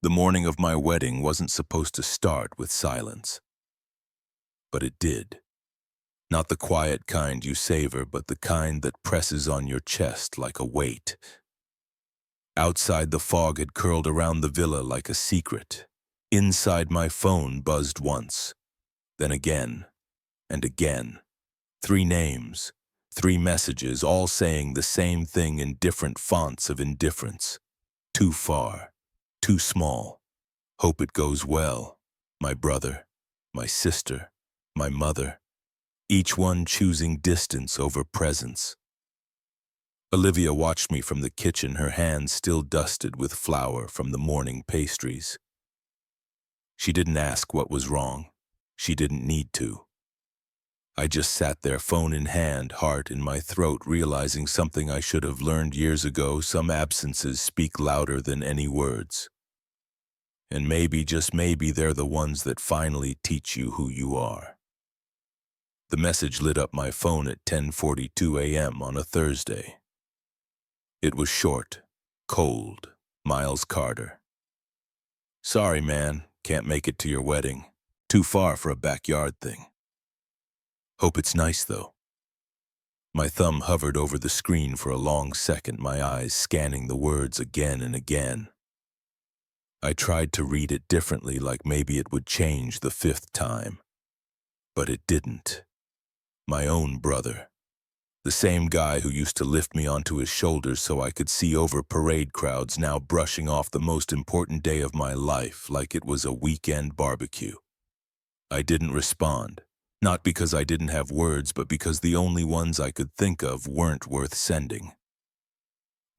The morning of my wedding wasn't supposed to start with silence. But it did. Not the quiet kind you savor, but the kind that presses on your chest like a weight. Outside, the fog had curled around the villa like a secret. Inside, my phone buzzed once, then again, and again. 3 names, 3 messages, all saying the same thing in different fonts of indifference. Too far, too small. Hope it goes well. My brother, my sister, my mother, each one choosing distance over presence. Olivia watched me from the kitchen, her hands still dusted with flour from the morning pastries. She didn't ask what was wrong. She didn't need to. I just sat there, phone in hand, heart in my throat, realizing something I should have learned years ago: some absences speak louder than any words. And maybe, just maybe, they're the ones that finally teach you who you are. The message lit up my phone at 10:42 a.m. on a Thursday. It was short, cold. Miles Carter. Sorry, man, can't make it to your wedding. Too far for a backyard thing. Hope it's nice, though. My thumb hovered over the screen for a long second, my eyes scanning the words again and again. I tried to read it differently, like maybe it would change the 5th time. But it didn't. My own brother. The same guy who used to lift me onto his shoulders so I could see over parade crowds, now brushing off the most important day of my life like it was a weekend barbecue. I didn't respond, not because I didn't have words, but because the only ones I could think of weren't worth sending.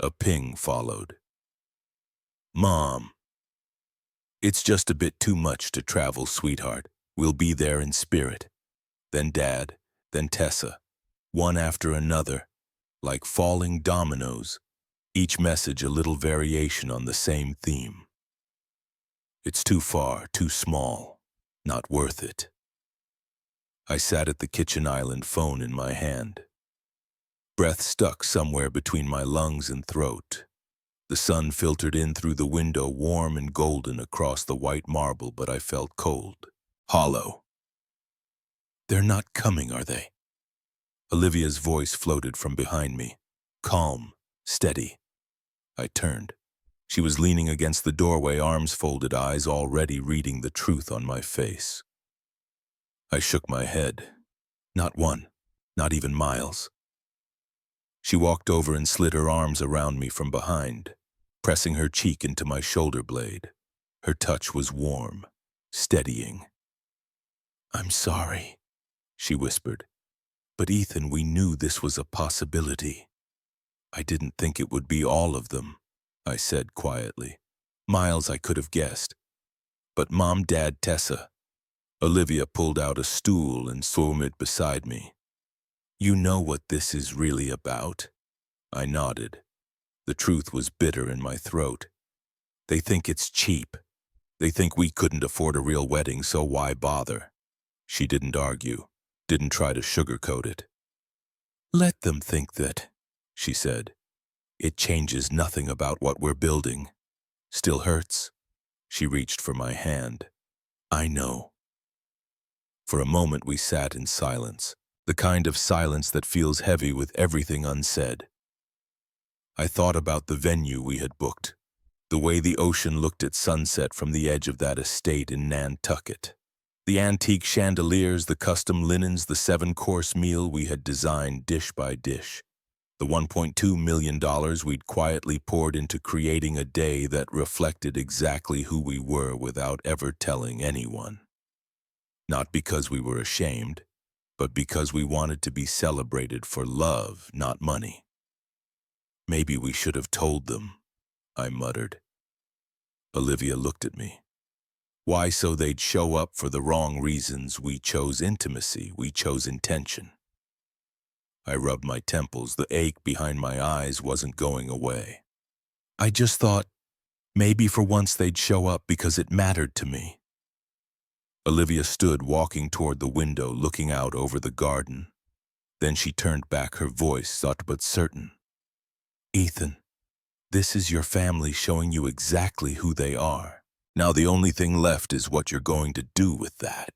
A ping followed. Mom. It's just a bit too much to travel, sweetheart. We'll be there in spirit. Then Dad, then Tessa. One after another, like falling dominoes, each message a little variation on the same theme. It's too far, too small, not worth it. I sat at the kitchen island, phone in my hand. Breath stuck somewhere between my lungs and throat. The sun filtered in through the window, warm and golden across the white marble, but I felt cold, hollow. They're not coming, are they? Olivia's voice floated from behind me, calm, steady. I turned. She was leaning against the doorway, arms folded, eyes already reading the truth on my face. I shook my head. Not one, not even Miles. She walked over and slid her arms around me from behind, pressing her cheek into my shoulder blade. Her touch was warm, steadying. I'm sorry, she whispered. But Ethan, we knew this was a possibility. I didn't think it would be all of them, I said quietly. Miles, I could have guessed. But Mom, Dad, Tessa. Olivia pulled out a stool and swung it beside me. You know what this is really about? I nodded. The truth was bitter in my throat. They think it's cheap. They think we couldn't afford a real wedding, so why bother? She didn't argue. Didn't try to sugarcoat it. Let them think that, she said. It changes nothing about what we're building. Still hurts? She reached for my hand. I know. For a moment we sat in silence, the kind of silence that feels heavy with everything unsaid. I thought about the venue we had booked, the way the ocean looked at sunset from the edge of that estate in Nantucket. The antique chandeliers, the custom linens, the 7-course meal we had designed dish by dish. The $1.2 million we'd quietly poured into creating a day that reflected exactly who we were without ever telling anyone. Not because we were ashamed, but because we wanted to be celebrated for love, not money. Maybe we should have told them, I muttered. Olivia looked at me. Why? So they'd show up for the wrong reasons. We chose intimacy. We chose intention. I rubbed my temples. The ache behind my eyes wasn't going away. I just thought, maybe for once they'd show up because it mattered to me. Olivia stood, walking toward the window, looking out over the garden. Then she turned back, her voice soft but certain. Ethan, this is your family showing you exactly who they are. Now the only thing left is what you're going to do with that."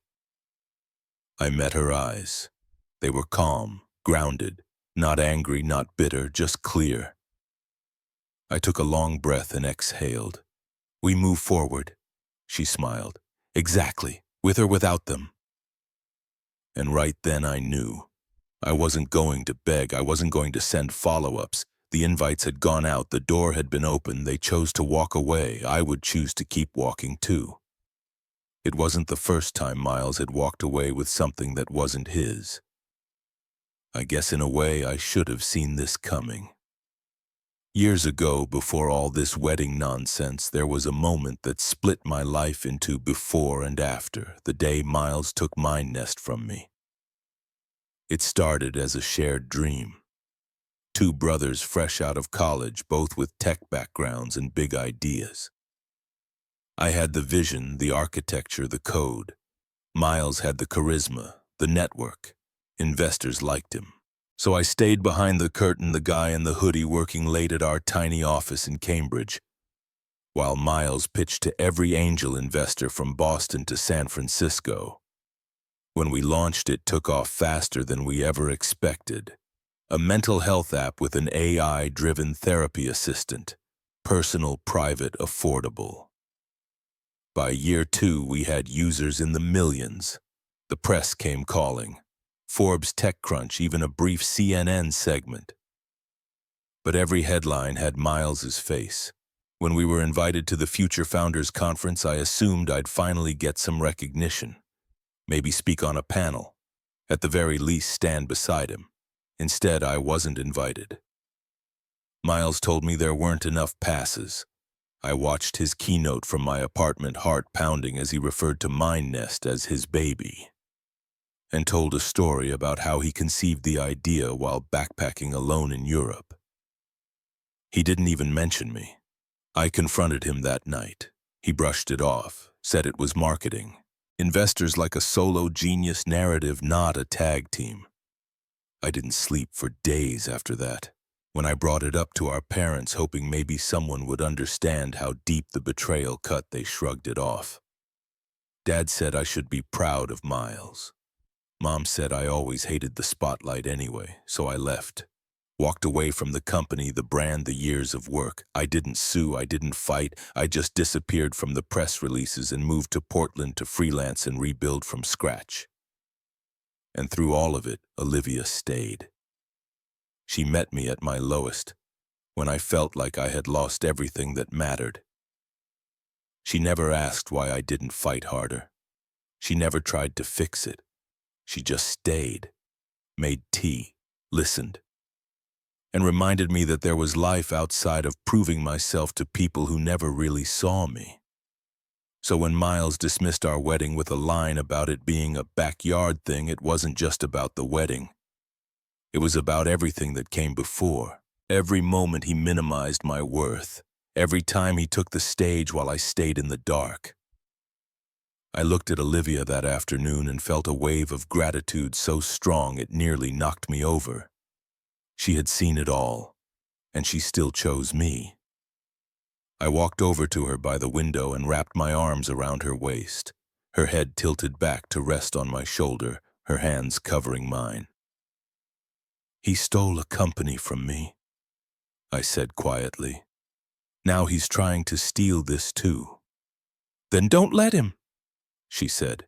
I met her eyes. They were calm, grounded, not angry, not bitter, just clear. I took a long breath and exhaled. "We move forward," she smiled. "Exactly, with or without them." And right then I knew. I wasn't going to beg, I wasn't going to send follow-ups. The invites had gone out, the door had been opened, they chose to walk away. I would choose to keep walking too. It wasn't the first time Miles had walked away with something that wasn't his. I guess in a way I should have seen this coming. Years ago, before all this wedding nonsense, there was a moment that split my life into before and after, the day Miles took my nest from me. It started as a shared dream. Two brothers fresh out of college, both with tech backgrounds and big ideas. I had the vision, the architecture, the code. Miles had the charisma, the network. Investors liked him. So I stayed behind the curtain, the guy in the hoodie working late at our tiny office in Cambridge, while Miles pitched to every angel investor from Boston to San Francisco. When we launched, it took off faster than we ever expected. A mental health app with an AI-driven therapy assistant. Personal, private, affordable. By year 2, we had users in the millions. The press came calling. Forbes, TechCrunch, even a brief CNN segment. But every headline had Miles's face. When we were invited to the Future Founders Conference, I assumed I'd finally get some recognition. Maybe speak on a panel. At the very least, stand beside him. Instead, I wasn't invited. Miles told me there weren't enough passes. I watched his keynote from my apartment, heart pounding as he referred to my nest as his baby, and told a story about how he conceived the idea while backpacking alone in Europe. He didn't even mention me. I confronted him that night. He brushed it off, said it was marketing. Investors like a solo genius narrative, not a tag team. I didn't sleep for days after that. When I brought it up to our parents, hoping maybe someone would understand how deep the betrayal cut, they shrugged it off. Dad said I should be proud of Miles. Mom said I always hated the spotlight anyway, so I left. Walked away from the company, the brand, the years of work. I didn't sue, I didn't fight. I just disappeared from the press releases and moved to Portland to freelance and rebuild from scratch. And through all of it, Olivia stayed. She met me at my lowest, when I felt like I had lost everything that mattered. She never asked why I didn't fight harder. She never tried to fix it. She just stayed, made tea, listened, and reminded me that there was life outside of proving myself to people who never really saw me. So when Miles dismissed our wedding with a line about it being a backyard thing, it wasn't just about the wedding. It was about everything that came before. Every moment he minimized my worth. Every time he took the stage while I stayed in the dark. I looked at Olivia that afternoon and felt a wave of gratitude so strong it nearly knocked me over. She had seen it all, and she still chose me. I walked over to her by the window and wrapped my arms around her waist, her head tilted back to rest on my shoulder, her hands covering mine. "He stole a company from me," I said quietly. "Now he's trying to steal this too." "Then don't let him," she said.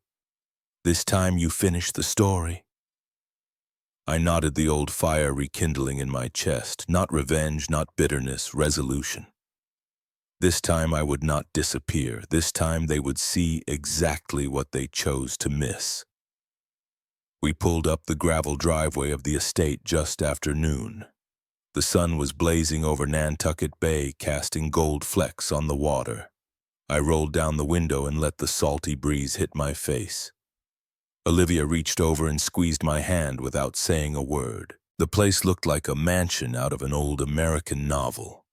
"This time you finish the story." I nodded, the old fire rekindling in my chest. Not revenge, not bitterness, resolution. This time I would not disappear. This time they would see exactly what they chose to miss. We pulled up the gravel driveway of the estate just after noon. The sun was blazing over Nantucket Bay, casting gold flecks on the water. I rolled down the window and let the salty breeze hit my face. Olivia reached over and squeezed my hand without saying a word. The place looked like a mansion out of an old American novel.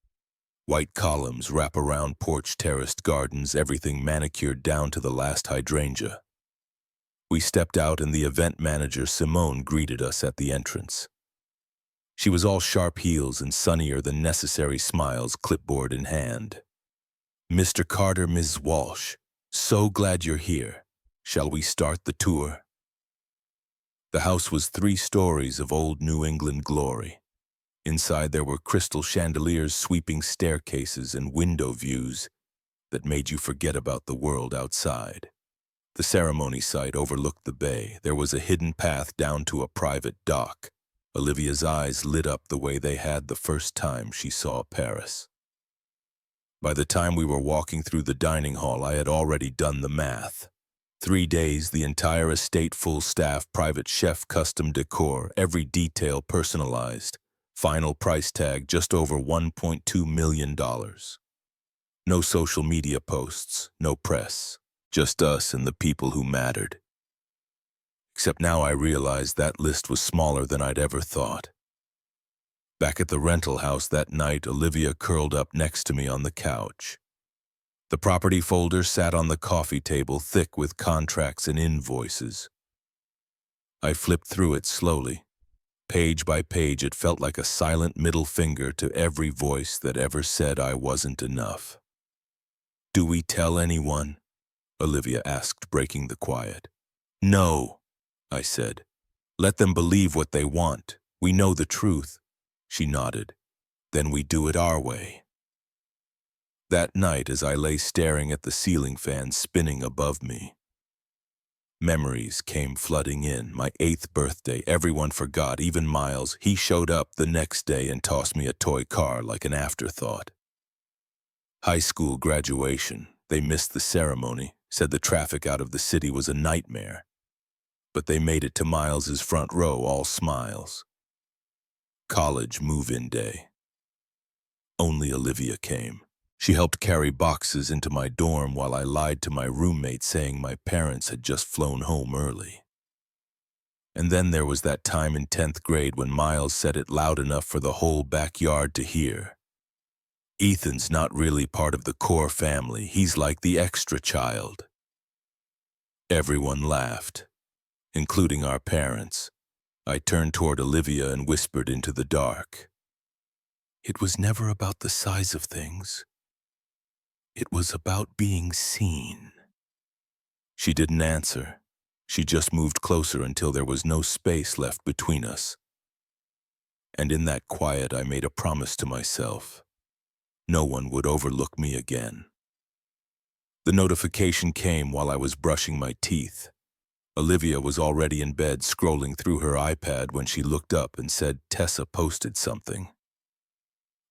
White columns, wrap-around porch, terraced gardens, everything manicured down to the last hydrangea. We stepped out and the event manager, Simone, greeted us at the entrance. She was all sharp heels and sunnier than necessary smiles, clipboard in hand. Mr. Carter, Ms. Walsh, so glad you're here. Shall we start the tour? The house was 3 stories of old New England glory. Inside there were crystal chandeliers, sweeping staircases, and window views that made you forget about the world outside. The ceremony site overlooked the bay. There was a hidden path down to a private dock. Olivia's eyes lit up the way they had the first time she saw Paris. By the time we were walking through the dining hall, I had already done the math. 3 days, the entire estate, full staff, private chef, custom decor, every detail personalized. Final price tag just over $1.2 million. No social media posts, no press, just us and the people who mattered. Except now I realized that list was smaller than I'd ever thought. Back at the rental house that night, Olivia curled up next to me on the couch. The property folder sat on the coffee table, thick with contracts and invoices. I flipped through it slowly. Page by page, it felt like a silent middle finger to every voice that ever said I wasn't enough. "Do we tell anyone?" Olivia asked, breaking the quiet. "No," I said. "Let them believe what they want. We know the truth." She nodded. "Then we do it our way." That night, as I lay staring at the ceiling fan spinning above me, memories came flooding in. My 8th birthday, everyone forgot, even Miles. He showed up the next day and tossed me a toy car like an afterthought. High school graduation. They missed the ceremony, said the traffic out of the city was a nightmare. But they made it to Miles's front row, all smiles. College move-in day. Only Olivia came. She helped carry boxes into my dorm while I lied to my roommate saying my parents had just flown home early. And then there was that time in 10th grade when Miles said it loud enough for the whole backyard to hear. "Ethan's not really part of the core family. He's like the extra child." Everyone laughed, including our parents. I turned toward Olivia and whispered into the dark. "It was never about the size of things. It was about being seen." She didn't answer. She just moved closer until there was no space left between us. And in that quiet, I made a promise to myself. No one would overlook me again. The notification came while I was brushing my teeth. Olivia was already in bed, scrolling through her iPad when she looked up and said Tessa posted something.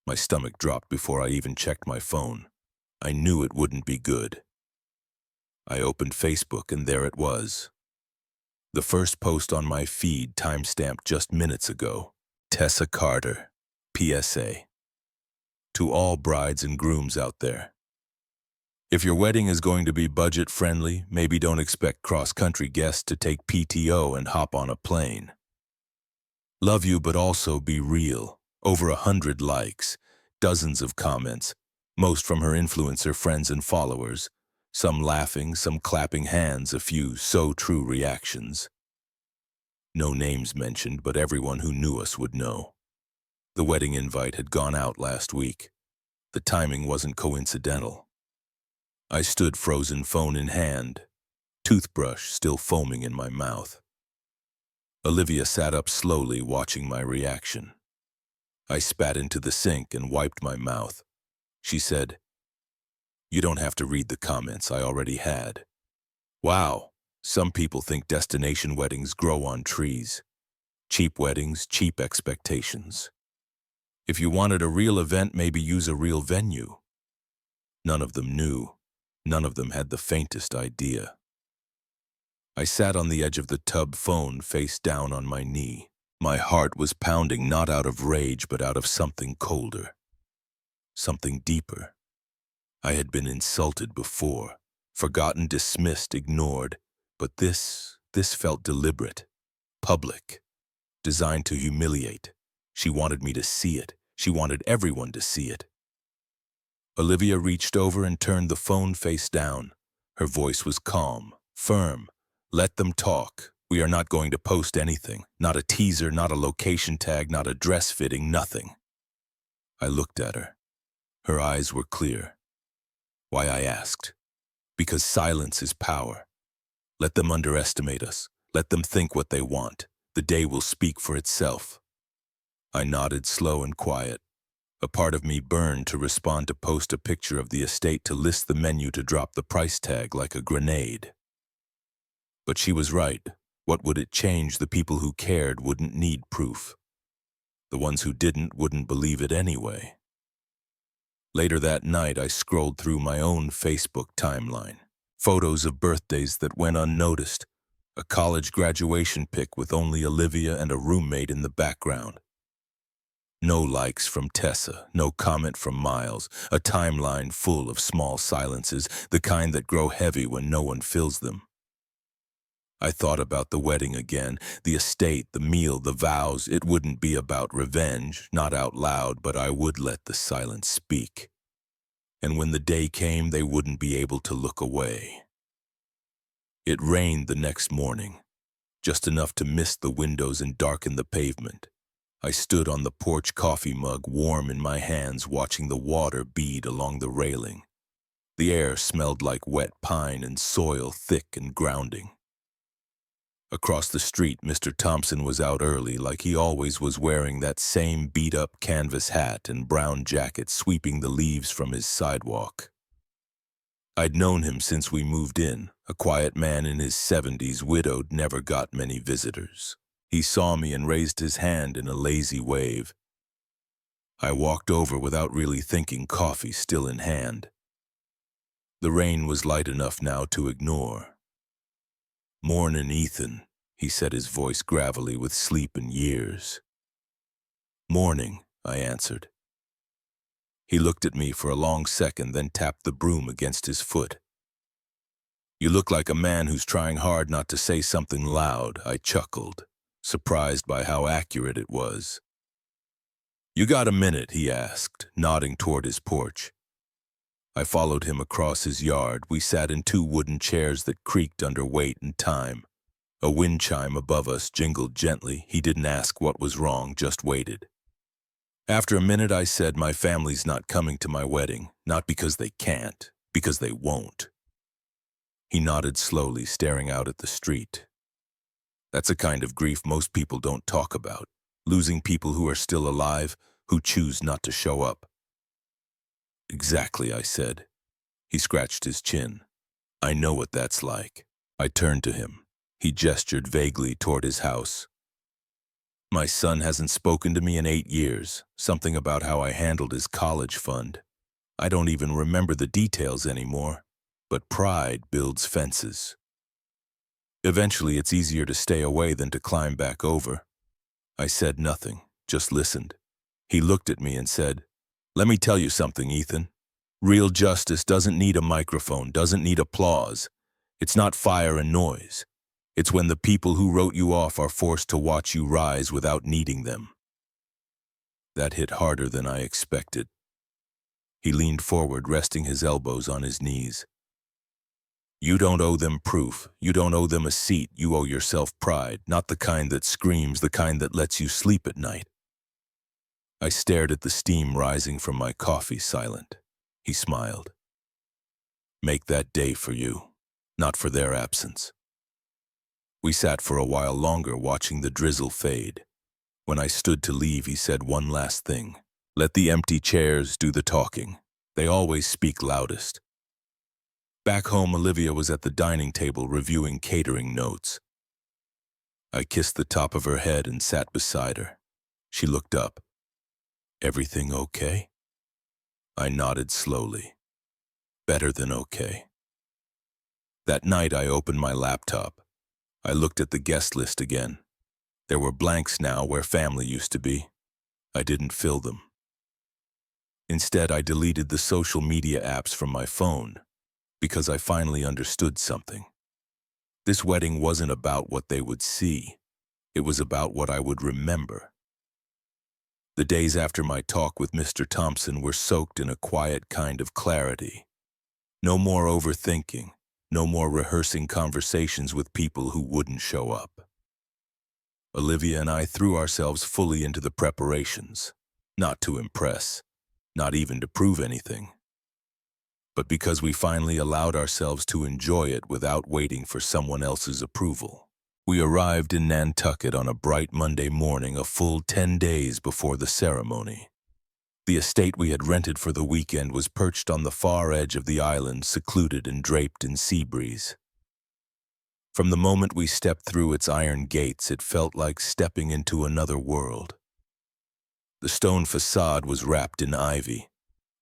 My stomach dropped before I even checked my phone. I knew it wouldn't be good. I opened Facebook and there it was. The first post on my feed, timestamped just minutes ago. Tessa Carter, PSA. To all brides and grooms out there. If your wedding is going to be budget-friendly, maybe don't expect cross-country guests to take PTO and hop on a plane. Love you, but also be real. Over 100 likes, dozens of comments, most from her influencer friends and followers, some laughing, some clapping hands, a few so true reactions. No names mentioned, but everyone who knew us would know. The wedding invite had gone out last week. The timing wasn't coincidental. I stood frozen, phone in hand, toothbrush still foaming in my mouth. Olivia sat up slowly, watching my reaction. I spat into the sink and wiped my mouth. She said, "You don't have to read the comments, I already had." Wow, some people think destination weddings grow on trees. Cheap weddings, cheap expectations. If you wanted a real event, maybe use a real venue. None of them knew. None of them had the faintest idea. I sat on the edge of the tub, phone face down on my knee. My heart was pounding, not out of rage, but out of something colder. Something deeper. I had been insulted before, forgotten, dismissed, ignored, but this felt deliberate, public, designed to humiliate. She wanted me to see it. She wanted everyone to see it. Olivia reached over and turned the phone face down. Her voice was calm, firm. "Let them talk. We are not going to post anything. Not a teaser, not a location tag, not a dress fitting, nothing." I looked at her. Her eyes were clear. Why, I asked. Because silence is power. Let them underestimate us. Let them think what they want. The day will speak for itself. I nodded, slow and quiet. A part of me burned to respond, to post a picture of the estate, to list the menu, to drop the price tag like a grenade. But she was right. What would it change? The people who cared wouldn't need proof. The ones who didn't wouldn't believe it anyway. Later that night, I scrolled through my own Facebook timeline. Photos of birthdays that went unnoticed. A college graduation pic with only Olivia and a roommate in the background. No likes from Tessa, no comment from Miles. A timeline full of small silences, the kind that grow heavy when no one fills them. I thought about the wedding again, the estate, the meal, the vows. It wouldn't be about revenge, not out loud, but I would let the silence speak. And when the day came, they wouldn't be able to look away. It rained the next morning, just enough to mist the windows and darken the pavement. I stood on the porch, coffee mug warm in my hands, watching the water bead along the railing. The air smelled like wet pine and soil, thick and grounding. Across the street, Mr. Thompson was out early, like he always was, wearing that same beat-up canvas hat and brown jacket, sweeping the leaves from his sidewalk. I'd known him since we moved in, a quiet man in his 70s, widowed, never got many visitors. He saw me and raised his hand in a lazy wave. I walked over without really thinking, coffee still in hand. The rain was light enough now to ignore. "Mornin', Ethan," he said, his voice gravelly with sleep and years. "Morning," I answered. He looked at me for a long second, then tapped the broom against his foot. "You look like a man who's trying hard not to say something loud," I chuckled, surprised by how accurate it was. "You got a minute?" he asked, nodding toward his porch. I followed him across his yard. We sat in two wooden chairs that creaked under weight and time. A wind chime above us jingled gently. He didn't ask what was wrong, just waited. After a minute, I said, "My family's not coming to my wedding, not because they can't, because they won't." He nodded slowly, staring out at the street. "That's a kind of grief most people don't talk about, losing people who are still alive, who choose not to show up." "Exactly," I said. He scratched his chin. "I know what that's like." I turned to him. He gestured vaguely toward his house. "My son hasn't spoken to me in 8 years, something about how I handled his college fund. I don't even remember the details anymore, but pride builds fences. Eventually, it's easier to stay away than to climb back over." I said nothing, just listened. He looked at me and said, "Let me tell you something, Ethan. Real justice doesn't need a microphone, doesn't need applause. It's not fire and noise. It's when the people who wrote you off are forced to watch you rise without needing them." That hit harder than I expected. He leaned forward, resting his elbows on his knees. "You don't owe them proof. You don't owe them a seat. You owe yourself pride, not the kind that screams, the kind that lets you sleep at night." I stared at the steam rising from my coffee, silent. He smiled. "Make that day for you, not for their absence." We sat for a while longer, watching the drizzle fade. When I stood to leave, he said one last thing. "Let the empty chairs do the talking. They always speak loudest." Back home, Olivia was at the dining table reviewing catering notes. I kissed the top of her head and sat beside her. She looked up. "Everything okay?" I nodded slowly. "Better than okay." That night, I opened my laptop. I looked at the guest list again. There were blanks now where family used to be. I didn't fill them. Instead, I deleted the social media apps from my phone because I finally understood something. This wedding wasn't about what they would see. It was about what I would remember. The days after my talk with Mr. Thompson were soaked in a quiet kind of clarity. No more overthinking, no more rehearsing conversations with people who wouldn't show up. Olivia and I threw ourselves fully into the preparations, not to impress, not even to prove anything. but because we finally allowed ourselves to enjoy it without waiting for someone else's approval. We arrived in Nantucket on a bright Monday morning, a full 10 days before the ceremony. The estate we had rented for the weekend was perched on the far edge of the island, secluded and draped in sea breeze. From the moment we stepped through its iron gates, it felt like stepping into another world. The stone facade was wrapped in ivy.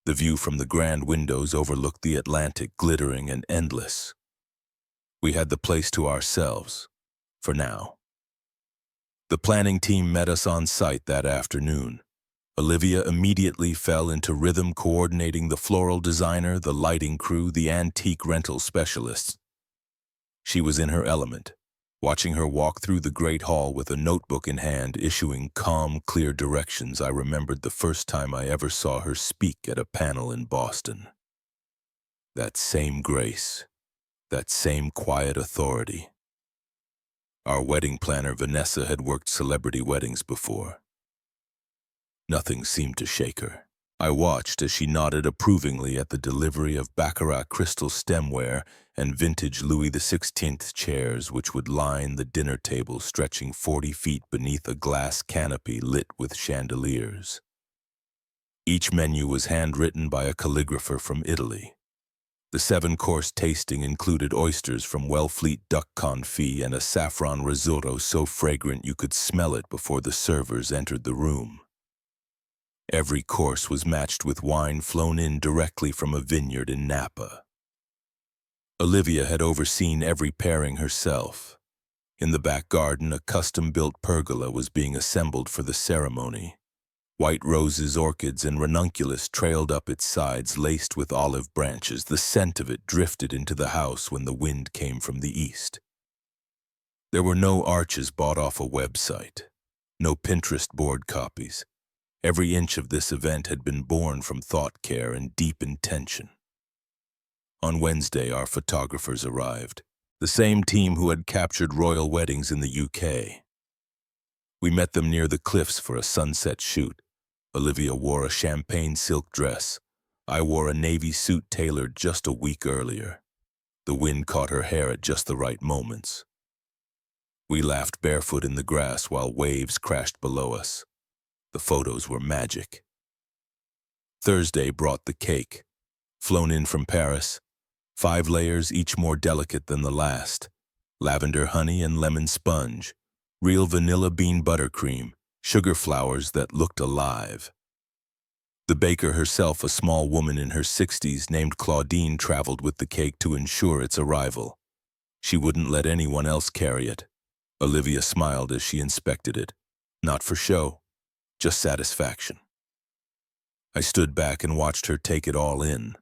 The view from the grand windows overlooked the Atlantic, glittering and endless. We had the place to ourselves, for now. The planning team met us on site that afternoon. Olivia immediately fell into rhythm, coordinating the floral designer, the lighting crew, the antique rental specialists. She was in her element, watching her walk through the great hall with a notebook in hand, issuing calm, clear directions. I remembered the first time I ever saw her speak at a panel in Boston. That same grace, that same quiet authority. Our wedding planner, Vanessa, had worked celebrity weddings before. Nothing seemed to shake her. I watched as she nodded approvingly at the delivery of Baccarat crystal stemware and vintage Louis XVI chairs which would line the dinner table, stretching 40 feet beneath a glass canopy lit with chandeliers. Each menu was handwritten by a calligrapher from Italy. The 7-course tasting included oysters from Wellfleet duck confit and a saffron risotto so fragrant you could smell it before the servers entered the room. Every course was matched with wine flown in directly from a vineyard in Napa. Olivia had overseen every pairing herself. In the back garden, a custom-built pergola was being assembled for the ceremony. White roses, orchids, and ranunculus trailed up its sides, laced with olive branches. The scent of it drifted into the house when the wind came from the east. There were no arches bought off a website, no Pinterest board copies. Every inch of this event had been born from thought, care, and deep intention. On Wednesday, our photographers arrived, the same team who had captured royal weddings in the UK. We met them near the cliffs for a sunset shoot. Olivia wore a champagne silk dress. I wore a navy suit tailored just a week earlier. The wind caught her hair at just the right moments. We laughed barefoot in the grass while waves crashed below us. The photos were magic. Thursday brought the cake, flown in from Paris, 5 layers, each more delicate than the last. Lavender honey and lemon sponge, real vanilla bean buttercream, sugar flowers that looked alive. The baker herself, a small woman in her 60s named Claudine, traveled with the cake to ensure its arrival. She wouldn't let anyone else carry it. Olivia smiled as she inspected it. Not for show. Just satisfaction. I stood back and watched her take it all in,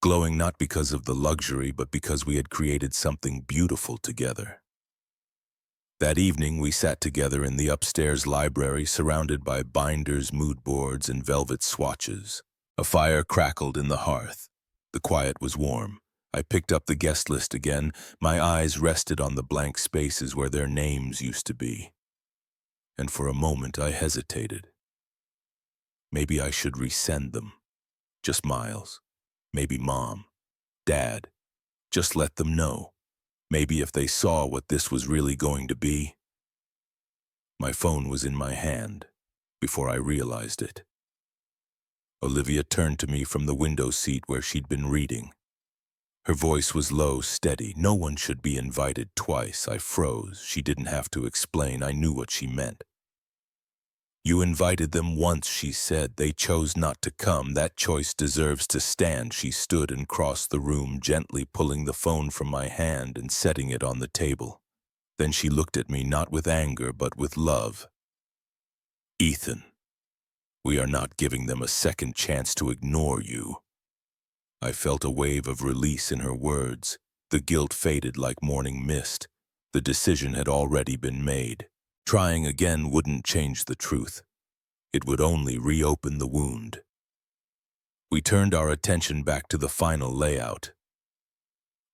glowing not because of the luxury, but because we had created something beautiful together. That evening, we sat together in the upstairs library, surrounded by binders, mood boards, and velvet swatches. A fire crackled in the hearth. The quiet was warm. I picked up the guest list again. My eyes rested on the blank spaces where their names used to be. And for a moment I hesitated. Maybe I should resend them. Just Miles. Maybe Mom. Dad. Just let them know. Maybe if they saw what this was really going to be. My phone was in my hand before I realized it. Olivia turned to me from the window seat where she'd been reading. Her voice was low, steady. No one should be invited twice. I froze. She didn't have to explain. I knew what she meant. You invited them once, she said. They chose not to come. That choice deserves to stand. She stood and crossed the room, gently pulling the phone from my hand and setting it on the table. Then she looked at me, not with anger, but with love. Ethan, we are not giving them a second chance to ignore you. I felt a wave of release in her words. The guilt faded like morning mist. The decision had already been made. Trying again wouldn't change the truth. It would only reopen the wound. We turned our attention back to the final layout.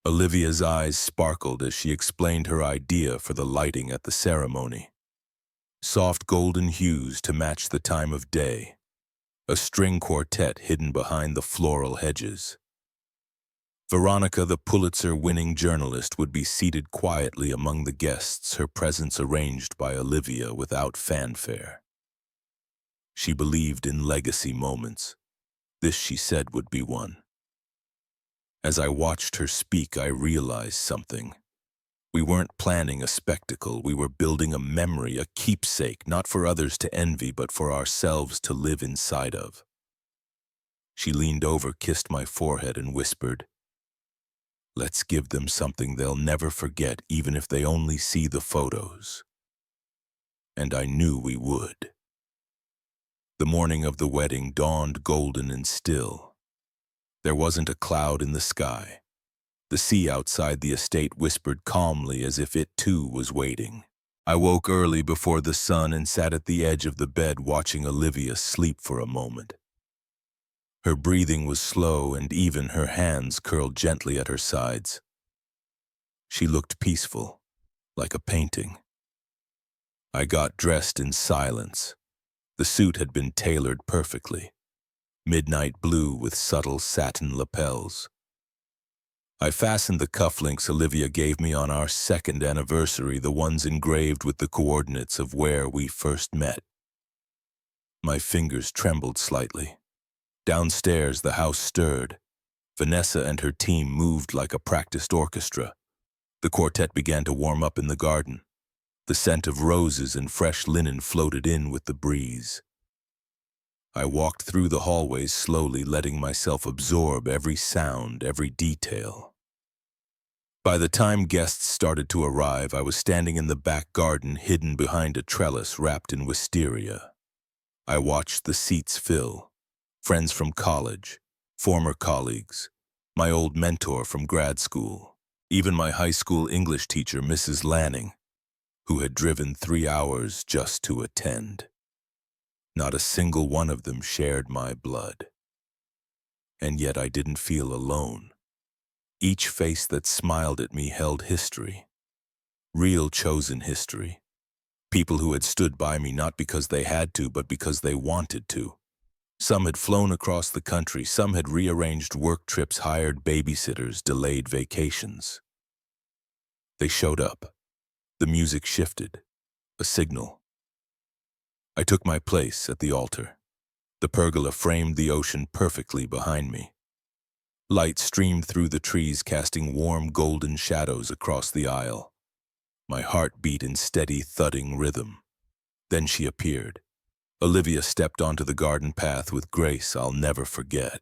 Olivia's eyes sparkled as she explained her idea for the lighting at the ceremony. Soft golden hues to match the time of day. A string quartet hidden behind the floral hedges. Veronica, the Pulitzer-winning journalist, would be seated quietly among the guests, her presence arranged by Olivia without fanfare. She believed in legacy moments. This, she said, would be one. As I watched her speak, I realized something. We weren't planning a spectacle, we were building a memory, a keepsake, not for others to envy, but for ourselves to live inside of. She leaned over, kissed my forehead, and whispered, "Let's give them something they'll never forget, even if they only see the photos." And I knew we would. The morning of the wedding dawned golden and still. There wasn't a cloud in the sky. The sea outside the estate whispered calmly as if it too was waiting. I woke early before the sun and sat at the edge of the bed watching Olivia sleep for a moment. Her breathing was slow and even, her hands curled gently at her sides. She looked peaceful, like a painting. I got dressed in silence. The suit had been tailored perfectly, midnight blue with subtle satin lapels. I fastened the cufflinks Olivia gave me on our second anniversary, the ones engraved with the coordinates of where we first met. My fingers trembled slightly. Downstairs, the house stirred. Vanessa and her team moved like a practiced orchestra. The quartet began to warm up in the garden. The scent of roses and fresh linen floated in with the breeze. I walked through the hallways slowly, letting myself absorb every sound, every detail. By the time guests started to arrive, I was standing in the back garden, hidden behind a trellis wrapped in wisteria. I watched the seats fill. Friends from college, former colleagues, my old mentor from grad school, even my high school English teacher, Mrs. Lanning, who had driven 3 hours just to attend. Not a single one of them shared my blood. And yet I didn't feel alone. Each face that smiled at me held history. Real chosen history. People who had stood by me not because they had to, but because they wanted to. Some had flown across the country, some had rearranged work trips, hired babysitters, delayed vacations. They showed up. The music shifted. A signal. I took my place at the altar. The pergola framed the ocean perfectly behind me. Light streamed through the trees, casting warm golden shadows across the aisle. My heart beat in steady, thudding rhythm. Then she appeared. Olivia stepped onto the garden path with grace I'll never forget.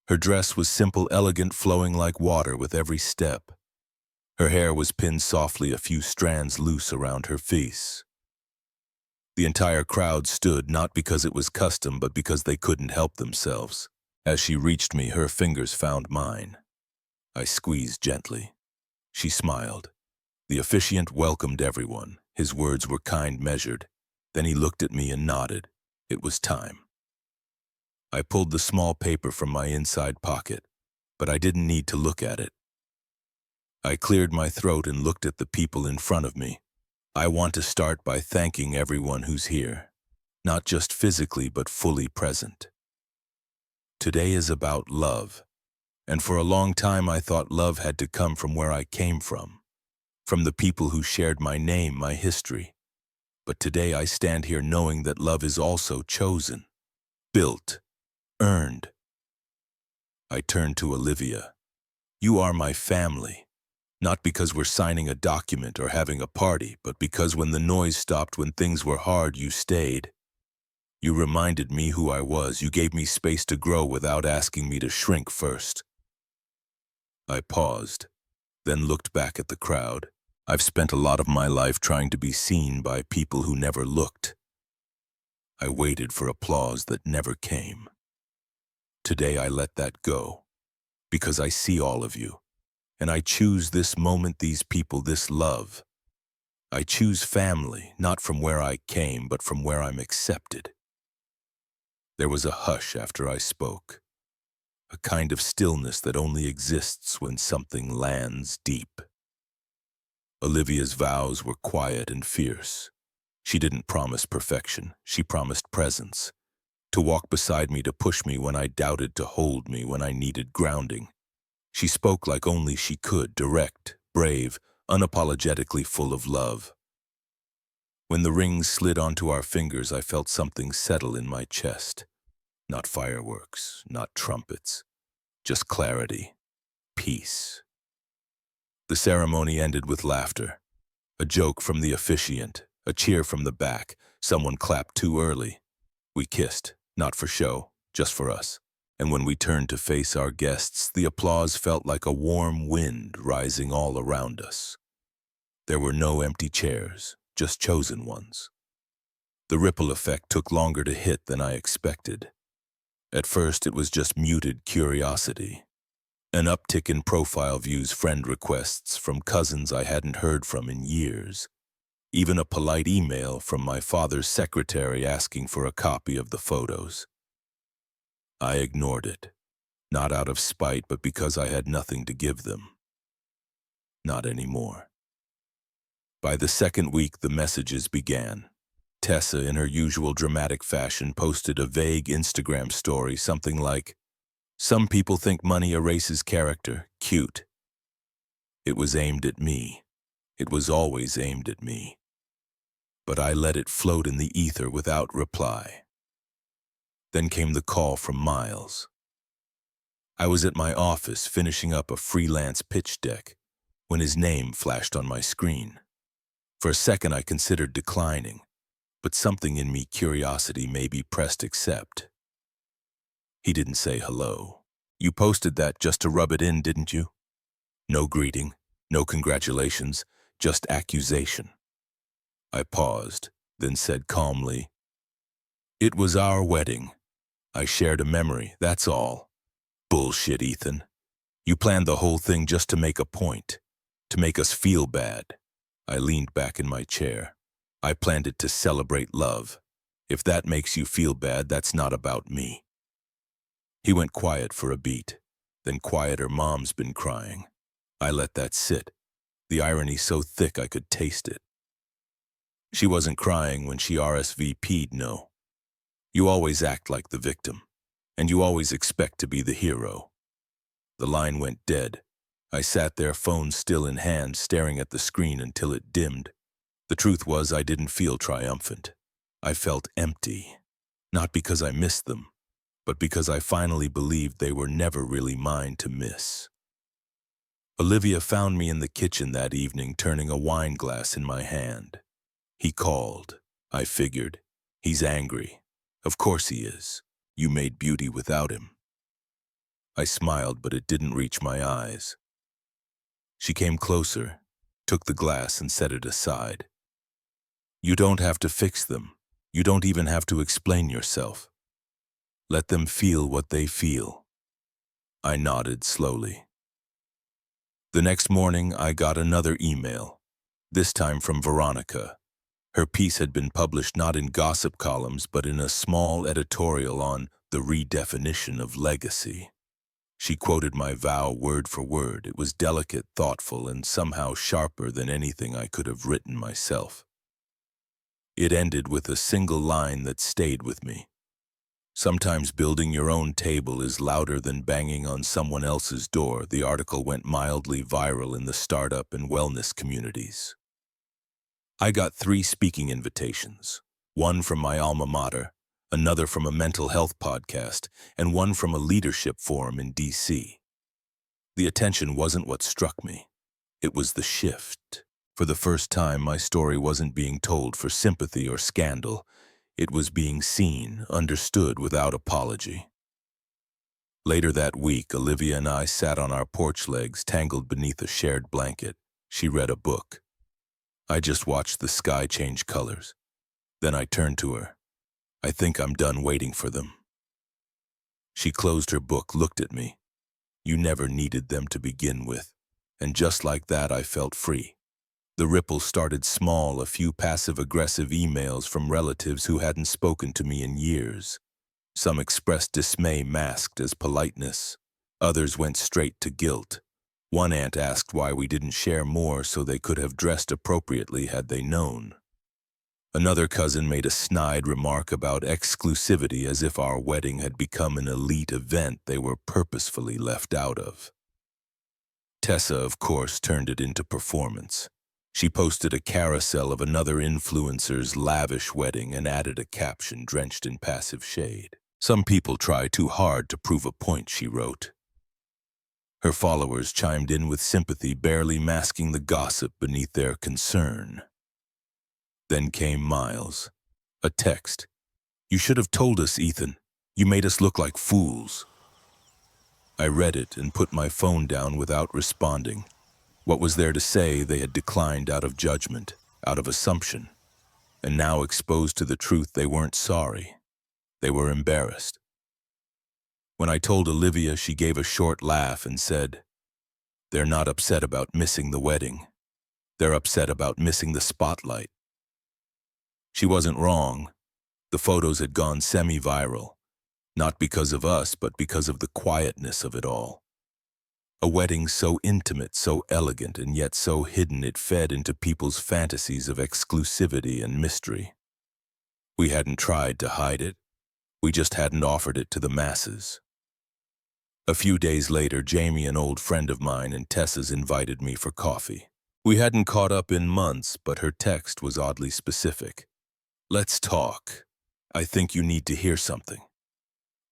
Her dress was simple, elegant, flowing like water with every step. Her hair was pinned softly, a few strands loose around her face. The entire crowd stood, not because it was custom, but because they couldn't help themselves. As she reached me, her fingers found mine. I squeezed gently. She smiled. The officiant welcomed everyone. His words were kind, measured. Then he looked at me and nodded. It was time. I pulled the small paper from my inside pocket, but I didn't need to look at it. I cleared my throat and looked at the people in front of me. I want to start by thanking everyone who's here, not just physically, but fully present. Today is about love, and for a long time I thought love had to come from where I came from the people who shared my name, my history. But today I stand here knowing that love is also chosen, built, earned. I turned to Olivia. You are my family, not because we're signing a document or having a party, but because when the noise stopped, when things were hard, you stayed. You reminded me who I was. You gave me space to grow without asking me to shrink first. I paused, then looked back at the crowd. I've spent a lot of my life trying to be seen by people who never looked. I waited for applause that never came. Today I let that go, because I see all of you, and I choose this moment, these people, this love. I choose family, not from where I came, but from where I'm accepted. There was a hush after I spoke, a kind of stillness that only exists when something lands deep. Olivia's vows were quiet and fierce. She didn't promise perfection. She promised presence. To walk beside me, to push me when I doubted, to hold me when I needed grounding. She spoke like only she could, direct, brave, unapologetically full of love. When the rings slid onto our fingers, I felt something settle in my chest. Not fireworks, not trumpets, just clarity, peace. The ceremony ended with laughter. A joke from the officiant, a cheer from the back. Someone clapped too early. We kissed, not for show, just for us. And when we turned to face our guests, the applause felt like a warm wind rising all around us. There were no empty chairs, just chosen ones. The ripple effect took longer to hit than I expected. At first, it was just muted curiosity. An uptick in profile views, friend requests from cousins I hadn't heard from in years. Even a polite email from my father's secretary asking for a copy of the photos. I ignored it, not out of spite, but because I had nothing to give them. Not anymore. By the second week, the messages began. Tessa, in her usual dramatic fashion, posted a vague Instagram story, something like, "Some people think money erases character. Cute." It was aimed at me. It was always aimed at me. But I let it float in the ether without reply. Then came the call from Miles. I was at my office finishing up a freelance pitch deck when his name flashed on my screen. For a second I considered declining, but something in me, curiosity, maybe pressed accept. He didn't say hello. "You posted that just to rub it in, didn't you?" No greeting, no congratulations, just accusation. I paused, then said calmly, "It was our wedding. I shared a memory, that's all." "Bullshit, Ethan. You planned the whole thing just to make a point, to make us feel bad." I leaned back in my chair. "I planned it to celebrate love. If that makes you feel bad, that's not about me." He went quiet for a beat, then quieter. "Mom's been crying." I let that sit, the irony so thick I could taste it. "She wasn't crying when she RSVP'd, no. You always act like the victim, and you always expect to be the hero." The line went dead. I sat there, phone still in hand, staring at the screen until it dimmed. The truth was, I didn't feel triumphant. I felt empty, not because I missed them, but because I finally believed they were never really mine to miss. Olivia found me in the kitchen that evening, turning a wine glass in my hand. He called. I figured. He's angry. Of course he is. You made beauty without him. I smiled, but it didn't reach my eyes. She came closer, took the glass and set it aside. "You don't have to fix them. You don't even have to explain yourself. Let them feel what they feel." I nodded slowly. The next morning, I got another email, this time from Veronica. Her piece had been published not in gossip columns, but in a small editorial on the redefinition of legacy. She quoted my vow word for word. It was delicate, thoughtful, and somehow sharper than anything I could have written myself. It ended with a single line that stayed with me. "Sometimes building your own table is louder than banging on someone else's door." The article went mildly viral in the startup and wellness communities. I got 3 speaking invitations, one from my alma mater, another from a mental health podcast, and one from a leadership forum in DC. The attention wasn't what struck me. It was the shift. For the first time, my story wasn't being told for sympathy or scandal. It was being seen, understood without apology. Later that week, Olivia and I sat on our porch legs, tangled beneath a shared blanket. She read a book. I just watched the sky change colors. Then I turned to her. "I think I'm done waiting for them." She closed her book, looked at me. "You never needed them to begin with." And just like that, I felt free. The ripple started small, a few passive-aggressive emails from relatives who hadn't spoken to me in years. Some expressed dismay masked as politeness. Others went straight to guilt. One aunt asked why we didn't share more so they could have dressed appropriately had they known. Another cousin made a snide remark about exclusivity, as if our wedding had become an elite event they were purposefully left out of. Tessa, of course, turned it into performance. She posted a carousel of another influencer's lavish wedding and added a caption drenched in passive shade. "Some people try too hard to prove a point," she wrote. Her followers chimed in with sympathy, barely masking the gossip beneath their concern. Then came Miles. A text. "You should have told us, Ethan. You made us look like fools." I read it and put my phone down without responding. What was there to say? They had declined out of judgment, out of assumption. And now, exposed to the truth, they weren't sorry. They were embarrassed. When I told Olivia, she gave a short laugh and said, "They're not upset about missing the wedding. They're upset about missing the spotlight." She wasn't wrong. The photos had gone semi-viral, not because of us, but because of the quietness of it all. A wedding so intimate, so elegant, and yet so hidden it fed into people's fantasies of exclusivity and mystery. We hadn't tried to hide it. We just hadn't offered it to the masses. A few days later, Jamie, an old friend of mine, and Tessa's invited me for coffee. We hadn't caught up in months, but her text was oddly specific. "Let's talk. I think you need to hear something."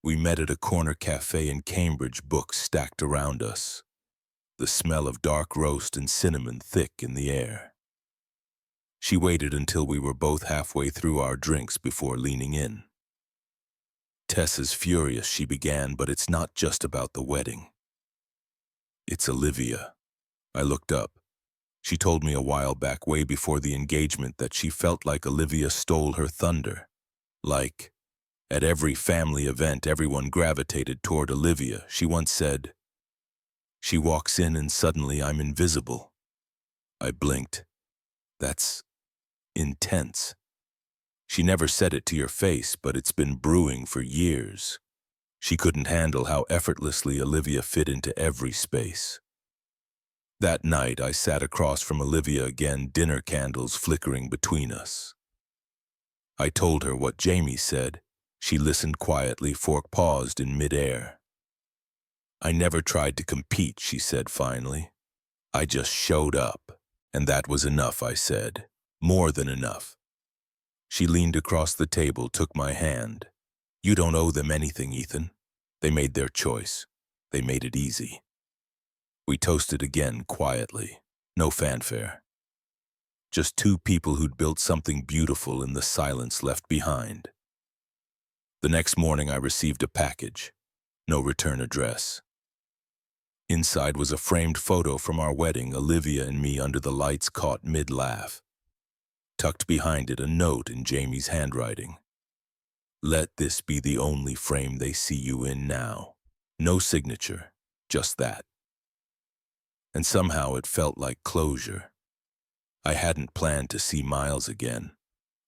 We met at a corner cafe in Cambridge, books stacked around us. The smell of dark roast and cinnamon thick in the air. She waited until we were both halfway through our drinks before leaning in. "Tessa's furious," she began, "but it's not just about the wedding. It's Olivia." I looked up. She told me a while back, way before the engagement, that she felt like Olivia stole her thunder. Like, at every family event, everyone gravitated toward Olivia. She once said, "She walks in and suddenly I'm invisible." I blinked. That's intense. She never said it to your face, but it's been brewing for years. She couldn't handle how effortlessly Olivia fit into every space. That night, I sat across from Olivia again, dinner candles flickering between us. I told her what Jamie said. She listened quietly, fork paused in midair. "I never tried to compete," she said finally. "I just showed up. And that was enough," I said. "More than enough." She leaned across the table, took my hand. "You don't owe them anything, Ethan. They made their choice. They made it easy." We toasted again quietly. No fanfare. Just two people who'd built something beautiful in the silence left behind. The next morning I received a package. No return address. Inside was a framed photo from our wedding, Olivia and me under the lights, caught mid-laugh. Tucked behind it, a note in Jamie's handwriting. "Let this be the only frame they see you in now." No signature, just that. And somehow it felt like closure. I hadn't planned to see Miles again,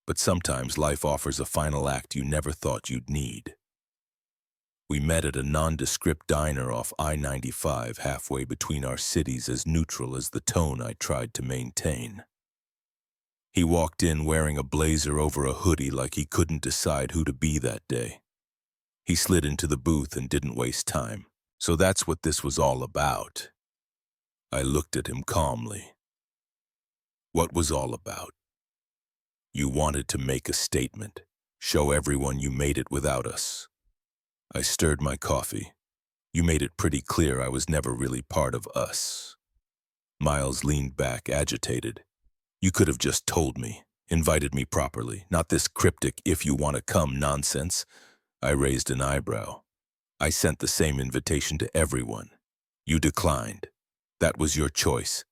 but sometimes life offers a final act you never thought you'd need. We met at a nondescript diner off I-95, halfway between our cities, as neutral as the tone I tried to maintain. He walked in wearing a blazer over a hoodie, like he couldn't decide who to be that day. He slid into the booth and didn't waste time. "So that's what this was all about." I looked at him calmly. "What was all about?" "You wanted to make a statement, show everyone you made it without us." I stirred my coffee. "You made it pretty clear I was never really part of us." Miles leaned back, agitated. "You could have just told me, invited me properly, not this cryptic "if you want to come" nonsense." I raised an eyebrow. "I sent the same invitation to everyone. You declined. That was your choice.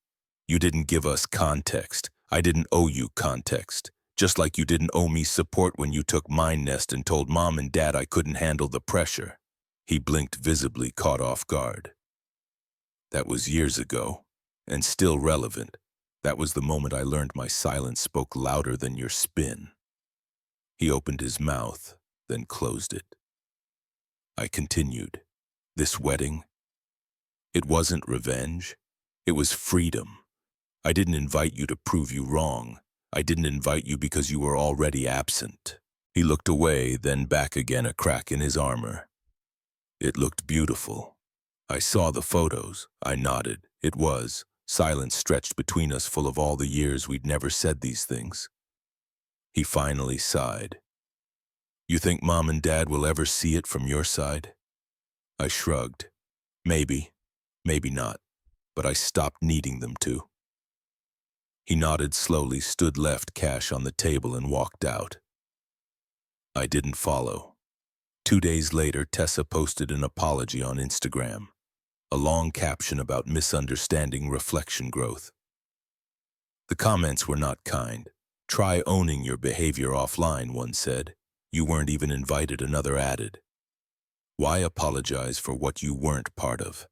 You didn't give us context. I didn't owe you context. Just like you didn't owe me support when you took Mind Nest and told Mom and Dad I couldn't handle the pressure." He blinked, visibly caught off guard. That was years ago, and still relevant. That was the moment I learned my silence spoke louder than your spin. He opened his mouth, then closed it. I continued. "This wedding, it wasn't revenge. It was freedom. I didn't invite you to prove you wrong. I didn't invite you because you were already absent." He looked away, then back again, a crack in his armor. "It looked beautiful. I saw the photos." I nodded. It was. Silence stretched between us, full of all the years we'd never said these things. He finally sighed. You think Mom and Dad will ever see it from your side? I shrugged. Maybe, maybe not, but I stopped needing them to. He nodded slowly, stood, left cash on the table, and walked out. I didn't follow. 2 days later, Tessa posted an apology on Instagram, a long caption about misunderstanding reflection growth. The comments were not kind. Try owning your behavior offline, one said. You weren't even invited, another added. Why apologize for what you weren't part of?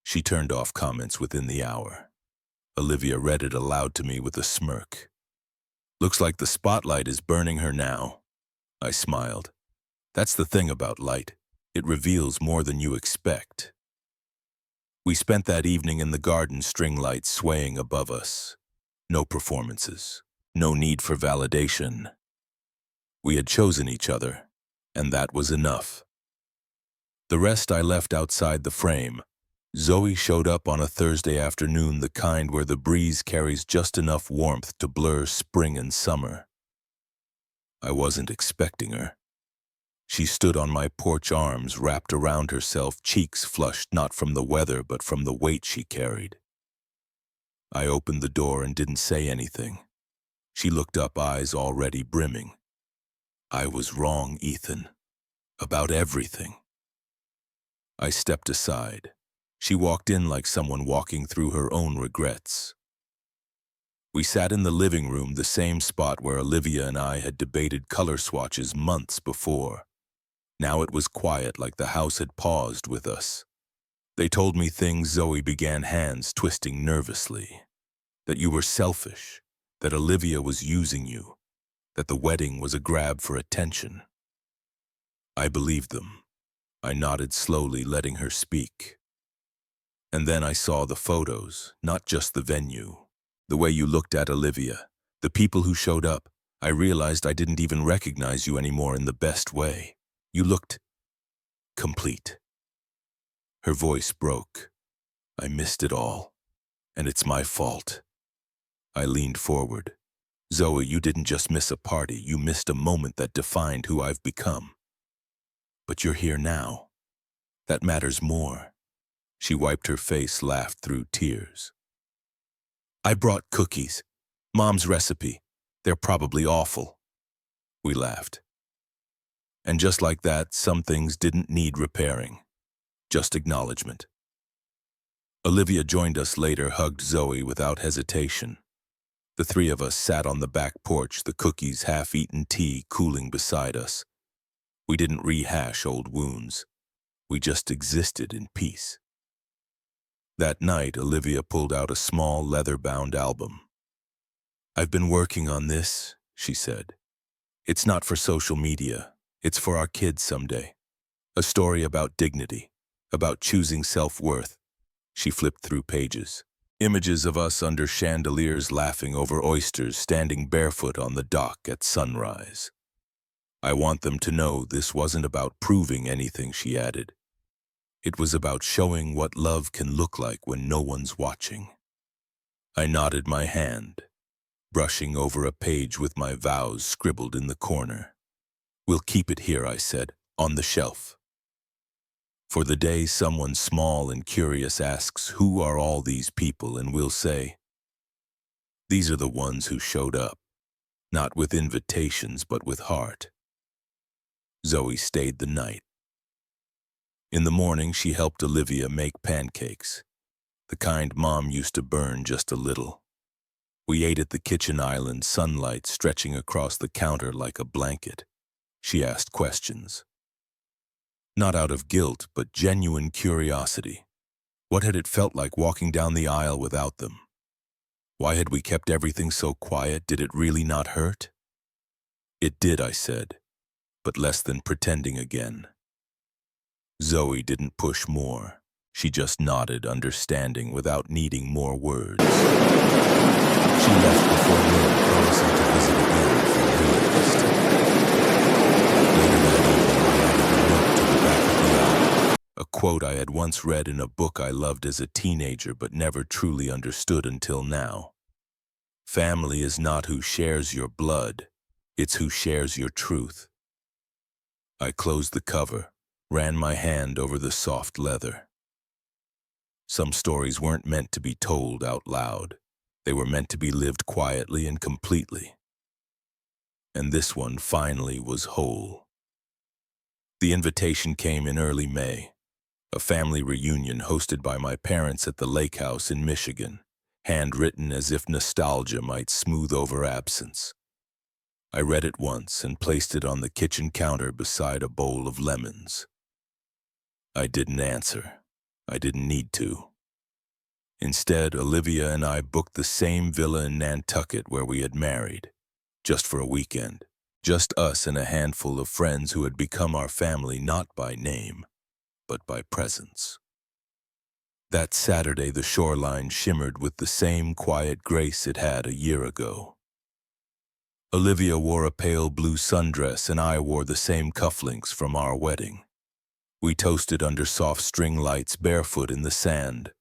She turned off comments within the hour. Olivia read it aloud to me with a smirk. Looks like the spotlight is burning her now. I smiled. That's the thing about light. It reveals more than you expect. We spent that evening in the garden, string lights swaying above us. No performances. No need for validation. We had chosen each other, and that was enough. The rest I left outside the frame. Zoe showed up on a Thursday afternoon, the kind where the breeze carries just enough warmth to blur spring and summer. I wasn't expecting her. She stood on my porch, arms wrapped around herself, cheeks flushed not from the weather but from the weight she carried. I opened the door and didn't say anything. She looked up, eyes already brimming. I was wrong, Ethan. About everything. I stepped aside. She walked in like someone walking through her own regrets. We sat in the living room, the same spot where Olivia and I had debated color swatches months before. Now it was quiet, like the house had paused with us. They told me things. Zoe began, hands twisting nervously. That you were selfish, that Olivia was using you, that the wedding was a grab for attention. I believed them. I nodded slowly, letting her speak. And then I saw the photos, not just the venue. The way you looked at Olivia, the people who showed up. I realized I didn't even recognize you anymore in the best way. You looked complete. Her voice broke. I missed it all, and it's my fault. I leaned forward. Zoe, you didn't just miss a party, you missed a moment that defined who I've become. But you're here now. That matters more. She wiped her face, laughed through tears. I brought cookies. Mom's recipe. They're probably awful. We laughed. And just like that, some things didn't need repairing. Just acknowledgement. Olivia joined us later, hugged Zoe without hesitation. The three of us sat on the back porch, the cookies, half-eaten tea cooling beside us. We didn't rehash old wounds. We just existed in peace. That night, Olivia pulled out a small leather-bound album. I've been working on this, she said. It's not for social media. It's for our kids someday. A story about dignity, about choosing self-worth. She flipped through pages. Images of us under chandeliers, laughing over oysters, standing barefoot on the dock at sunrise. I want them to know this wasn't about proving anything, she added. It was about showing what love can look like when no one's watching. I nodded my hand, brushing over a page with my vows scribbled in the corner. We'll keep it here, I said, on the shelf. For the day someone small and curious asks, who are all these people? And we'll say, these are the ones who showed up, not with invitations, but with heart. Zoe stayed the night. In the morning, she helped Olivia make pancakes, the kind Mom used to burn just a little. We ate at the kitchen island, sunlight stretching across the counter like a blanket. She asked questions. Not out of guilt, but genuine curiosity. What had it felt like walking down the aisle without them? Why had we kept everything so quiet? Did it really not hurt? It did, I said, but less than pretending again. Zoe didn't push more. She just nodded, understanding without needing more words. She left before noon, promising to visit again for a real visit. Later that evening, I added a note to the back of the album, a quote I had once read in a book I loved as a teenager but never truly understood until now. Family is not who shares your blood, it's who shares your truth. I closed the cover, ran my hand over the soft leather. Some stories weren't meant to be told out loud. They were meant to be lived quietly and completely. And this one finally was whole. The invitation came in early May, a family reunion hosted by my parents at the lake house in Michigan, handwritten as if nostalgia might smooth over absence. I read it once and placed it on the kitchen counter beside a bowl of lemons. I didn't answer. I didn't need to. Instead, Olivia and I booked the same villa in Nantucket where we had married, just for a weekend. Just us and a handful of friends who had become our family not by name, but by presence. That Saturday, the shoreline shimmered with the same quiet grace it had a year ago. Olivia wore a pale blue sundress and I wore the same cufflinks from our wedding. We toasted under soft string lights barefoot in the sand,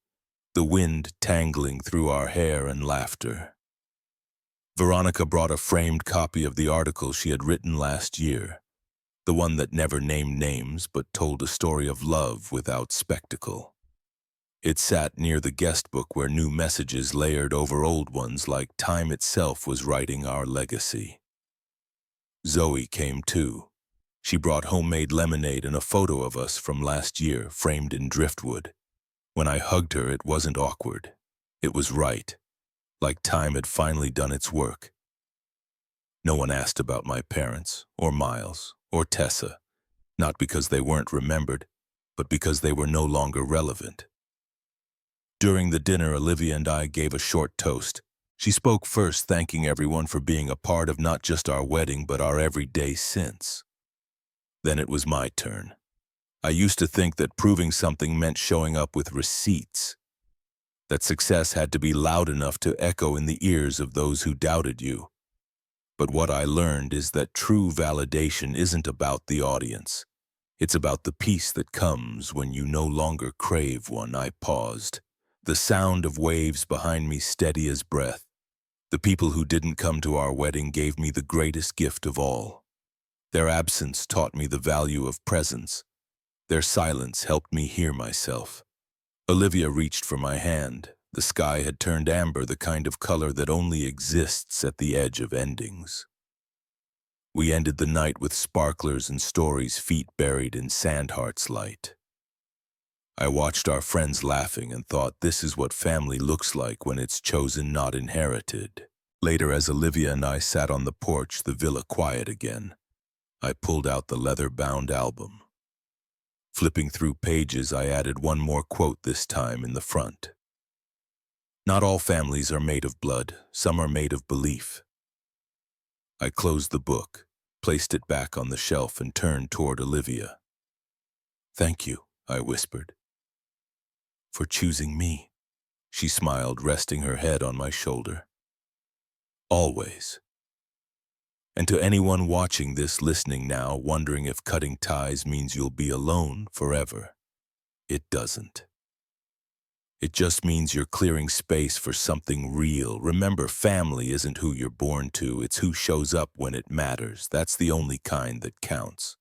the wind tangling through our hair and laughter. Veronica brought a framed copy of the article she had written last year, the one that never named names but told a story of love without spectacle. It sat near the guest book where new messages layered over old ones like time itself was writing our legacy. Zoe came too. She brought homemade lemonade and a photo of us from last year framed in driftwood. When I hugged her, it wasn't awkward. It was right, like time had finally done its work. No one asked about my parents, or Miles, or Tessa, not because they weren't remembered, but because they were no longer relevant. During the dinner, Olivia and I gave a short toast. She spoke first, thanking everyone for being a part of not just our wedding, but our everyday since. Then it was my turn. I used to think that proving something meant showing up with receipts, that success had to be loud enough to echo in the ears of those who doubted you. But what I learned is that true validation isn't about the audience. It's about the peace that comes when you no longer crave one. I paused, the sound of waves behind me steady as breath. The people who didn't come to our wedding gave me the greatest gift of all. Their absence taught me the value of presence. Their silence helped me hear myself. Olivia reached for my hand. The sky had turned amber, the kind of color that only exists at the edge of endings. We ended the night with sparklers and stories, feet buried in Sandheart's light. I watched our friends laughing and thought, this is what family looks like when it's chosen, not inherited. Later, as Olivia and I sat on the porch, the villa quiet again, I pulled out the leather-bound album. Flipping through pages, I added one more quote, this time in the front. Not all families are made of blood, some are made of belief. I closed the book, placed it back on the shelf, and turned toward Olivia. Thank you, I whispered. For choosing me, she smiled, resting her head on my shoulder. Always. And to anyone watching this, listening now, wondering if cutting ties means you'll be alone forever, it doesn't. It just means you're clearing space for something real. Remember, family isn't who you're born to, it's who shows up when it matters. That's the only kind that counts.